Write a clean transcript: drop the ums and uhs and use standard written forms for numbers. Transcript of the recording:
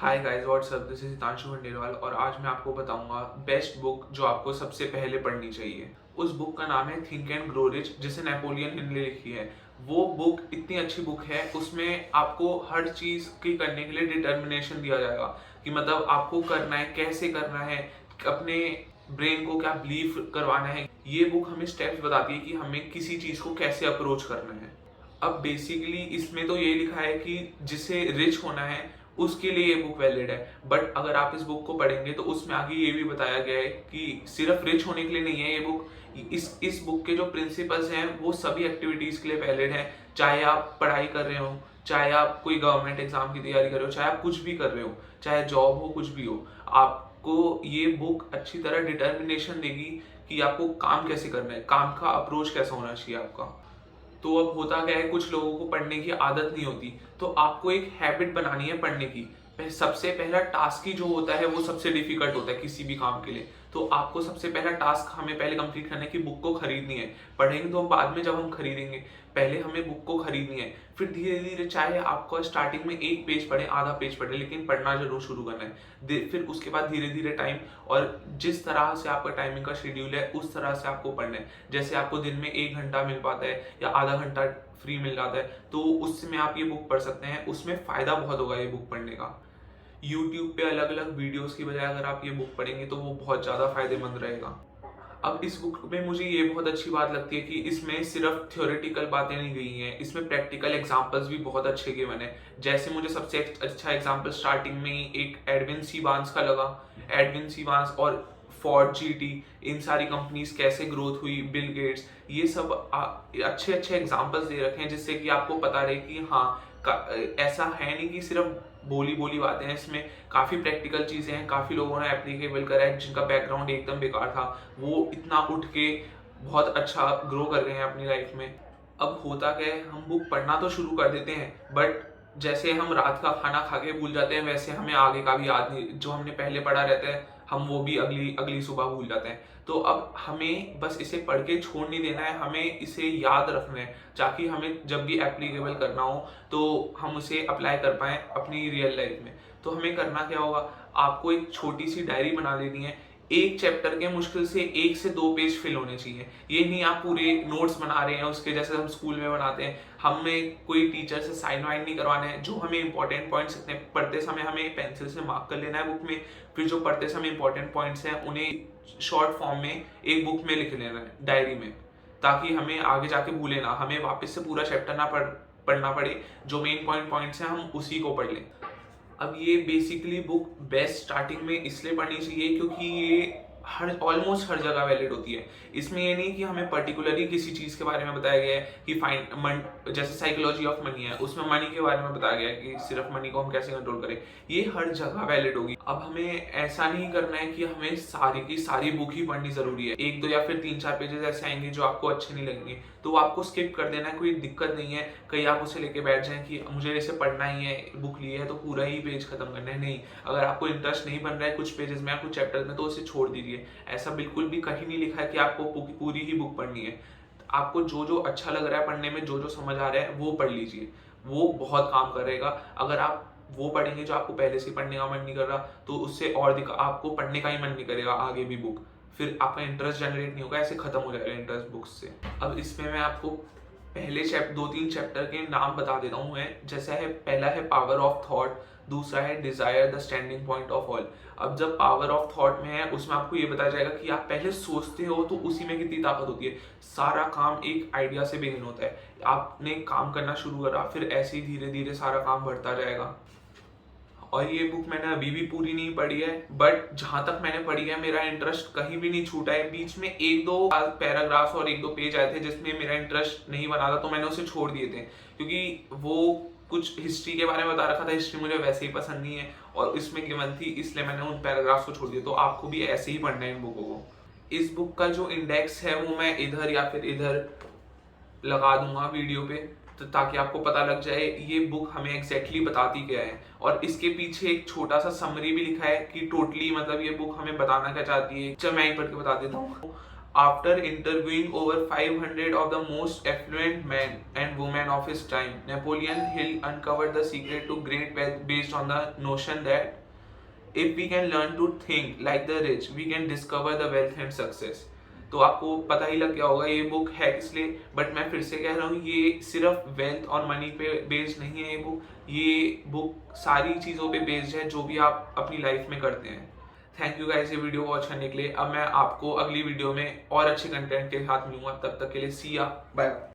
Hi guys what's up, this is Hitanshu Khandelwal और आज मैं आपको बताऊंगा बेस्ट बुक जो आपको सबसे पहले पढ़नी चाहिए। उस बुक का नाम है थिंक एंड ग्रो रिच, जिसे नेपोलियन हिल ने लिखी है। वो बुक इतनी अच्छी बुक है, उसमें आपको हर चीज की करने के लिए डिटर्मिनेशन दिया जाएगा कि मतलब आपको करना है, कैसे करना है, अपने ब्रेन को क्या बिलीव करवाना है। ये बुक हमें स्टेप्स बताती है कि हमें किसी चीज को कैसे अप्रोच करना है। अब बेसिकली इसमें तो ये लिखा है कि जिसे रिच होना है उसके लिए ये बुक वैलिड है, बट अगर आप इस बुक को पढ़ेंगे तो उसमें आगे ये भी बताया गया है कि सिर्फ रिच होने के लिए नहीं है ये बुक। इस बुक के जो प्रिंसिपल्स हैं वो सभी एक्टिविटीज के लिए वैलिड है। चाहे आप पढ़ाई कर रहे हो, चाहे आप कोई गवर्नमेंट एग्जाम की तैयारी कर रहे हो, चाहे आप कुछ भी कर रहे हो, चाहे जॉब हो, कुछ भी हो, आपको ये बुक अच्छी तरह डिटर्मिनेशन देगी कि आपको काम कैसे करना है, काम का अप्रोच कैसा होना चाहिए आपका। तो अब होता क्या है, कुछ लोगों को पढ़ने की आदत नहीं होती, तो आपको एक हैबिट बनानी है पढ़ने की। सबसे पहला टास्क ही जो होता है वो सबसे डिफिकल्ट होता है किसी भी काम के लिए। तो आपको सबसे पहला टास्क हमें पहले कंप्लीट करना है कि बुक को खरीदनी है। पढ़ेंगे तो हम बाद में जब हम खरीदेंगे, पहले हमें बुक को खरीदनी है। फिर धीरे धीरे, चाहे आपको स्टार्टिंग में एक पेज पढ़े, आधा पेज पढ़े, लेकिन पढ़ना जरूर शुरू करना है। फिर उसके बाद धीरे धीरे टाइम, और जिस तरह से आपका टाइमिंग का शेड्यूल है उस तरह से आपको पढ़ना है। जैसे आपको दिन में 1 घंटा मिल पाता है या आधा घंटा फ्री मिल जाता है, तो उसमें आप ये बुक पढ़ सकते हैं। उसमें फायदा बहुत होगा ये बुक पढ़ने का। यूट्यूब पे अलग अलग वीडियोस की बजाय अगर आप ये बुक पढ़ेंगे तो वो बहुत ज़्यादा फायदेमंद रहेगा। अब इस बुक में मुझे ये बहुत अच्छी बात लगती है कि इसमें सिर्फ थ्योरेटिकल बातें नहीं गई हैं, इसमें प्रैक्टिकल एग्जांपल्स भी बहुत अच्छे गिवन है। जैसे मुझे सबसे अच्छा एग्जांपल स्टार्टिंग में ही एक एडविन सीबांस का लगा। एडविन सीबांस और फोर्ड जीटी, इन सारी कंपनीज कैसे ग्रोथ हुई, बिल गेट्स, ये सब अच्छे अच्छे एग्जांपल्स दे रखे हैं जिससे कि आपको पता रहे कि हाँ, ऐसा है नहीं कि सिर्फ बोली बोली बातें हैं। इसमें काफी प्रैक्टिकल चीजें हैं, काफी लोगों ने एप्लीकेबल करा है जिनका बैकग्राउंड एकदम बेकार था, वो इतना उठ के बहुत अच्छा ग्रो कर रहे हैं अपनी लाइफ में। अब होता क्या है, हम बुक पढ़ना तो शुरू कर देते हैं, बट जैसे हम रात का खाना खा के भूल जाते हैं, वैसे हमें आगे का भी याद नहीं, जो हमने पहले पढ़ा रहता है हम वो भी अगली अगली सुबह भूल जाते हैं। तो अब हमें बस इसे पढ़ के छोड़ नहीं देना है, हमें इसे याद रखना है ताकि हमें जब भी एप्लीकेबल करना हो तो हम उसे अप्लाई कर पाए अपनी रियल लाइफ में। तो हमें करना क्या होगा, आपको एक छोटी सी डायरी बना लेनी है। एक चैप्टर के मुश्किल से 1 से 2 पेज फिल होने चाहिए। ये नहीं आप पूरे नोट्स बना रहे हैं उसके जैसे हम स्कूल में बनाते हैं। हमें कोई टीचर से साइन वाइन नहीं करवाना है। जो हमें इंपॉर्टेंट पॉइंट्स इतने पढ़ते समय हमें पेंसिल से मार्क कर लेना है बुक में। फिर जो पढ़ते समय इंपॉर्टेंट पॉइंट्स हैं उन्हें शॉर्ट फॉर्म में एक बुक में लिख लेना है, डायरी में, ताकि हमें आगे जाके भूले ना, हमें वापस से पूरा चैप्टर ना पढ़ना पड़े। जो मेन पॉइंट्स हैं हम उसी को पढ़ लें। अब ये बेसिकली बुक बेस्ट स्टार्टिंग में इसलिए पढ़नी चाहिए क्योंकि ये हर ऑलमोस्ट हर जगह वैलिड होती है। इसमें ये नहीं कि हमें पर्टिकुलरली किसी चीज के बारे में बताया गया है कि जैसे साइकोलॉजी ऑफ मनी है, उसमें मनी के बारे में बताया गया है कि सिर्फ मनी को हम कैसे कंट्रोल करें। ये हर जगह वैलिड होगी। अब हमें ऐसा नहीं करना है कि हमें सारी की सारी बुक ही पढ़नी जरूरी है। 1 2 या फिर 3 4 पेजेस ऐसे आएंगे जो आपको अच्छे नहीं लगेंगे तो आपको स्किप कर देना है, कोई दिक्कत नहीं है। कहीं आप उसे लेके बैठ जाएं कि मुझे इसे पढ़ना ही है, बुक ली है तो पूरा ही पेज खत्म करना है। नहीं, अगर आपको इंटरेस्ट नहीं बन रहा है कुछ पेजेस में या कुछ चैप्टर में तो उसे छोड़ दीजिए। ऐसा बिल्कुल भी कहीं नहीं लिखा है कि आपको पूरी ही बुक पढ़नी है। आपको जो जो अच्छा लग रहा है पढ़ने में, जो जो समझ आ रहा है वो पढ़ लीजिए, वो बहुत काम करेगा। अगर आप वो पढ़ेंगे जो आपको पहले से पढ़ने का मन नहीं कर रहा तो उससे और आपको पढ़ने का ही मन नहीं करेगा आगे भी बुक, फिर आपका इंटरेस्ट जनरेट नहीं होगा, ऐसे खत्म हो जाएगा इंटरेस्ट बुक्स से। अब इसमें मैं आपको पहले 2 3 चैप्टर के नाम बता देता हूँ मैं। जैसा है, पहला है पावर ऑफ थॉट, दूसरा है Dzire the standing point of all. अब जब पावर ऑफ थॉट में है उसमें आपको ये बताया जाएगा कि आप पहले सोचते हो तो उसी में कितनी ताकत होती है। सारा काम एक आइडिया से बिगिन होता है। आपने काम करना शुरू करा, फिर ऐसे ही धीरे धीरे सारा काम बढ़ता जाएगा। और ये बुक मैंने अभी भी पूरी नहीं पढ़ी है, बट जहां तक मैंने पढ़ी है मेरा इंटरेस्ट कहीं भी नहीं छूटा है। बीच में 1 2 पैराग्राफ्स और 1 2 पेज आए थे जिसमें मेरा इंटरेस्ट नहीं बना था तो मैंने उसे छोड़ दिए थे, क्योंकि वो कुछ हिस्ट्री के बारे में बता रखा था। हिस्ट्री मुझे वैसे ही पसंद नहीं है और इसमें गिवन थी, इसलिए मैंने उन पैराग्राफ्स को छोड़ दिया। तो आपको भी ऐसे ही पढ़ना है इन बुकों को। इस बुक का जो इंडेक्स है वो मैं इधर या फिर इधर लगा दूंगा वीडियो पे, तो ताकि आपको पता लग जाए ये बुक हमें एग्जैक्टली बताती क्या है। और इसके पीछे एक छोटा सा समरी भी लिखा है कि टोटली मतलब ये बुक हमें बताना क्या चाहती है। चल मैं ही पढ़ के बता देता हूँ। After interviewing over 500 of the most affluent men and women of his time, Napoleon Hill uncovered the secret to great wealth based on the notion that if we can learn to think like the rich, we can discover the wealth and success. तो आपको पता ही लग गया होगा ये book है किस लिए, बट मैं फिर से कह रहा हूँ ये सिर्फ वेल्थ और मनी पे बेस्ड नहीं है। ये बुक सारी चीज़ों पे बेस्ड है जो भी आप अपनी लाइफ में करते हैं। थैंक यू गाइस ये वीडियो वॉच करने के लिए। अब मैं आपको अगली वीडियो में और अच्छे कंटेंट के साथ मिलूंगा, तब तक के लिए सी या बाय।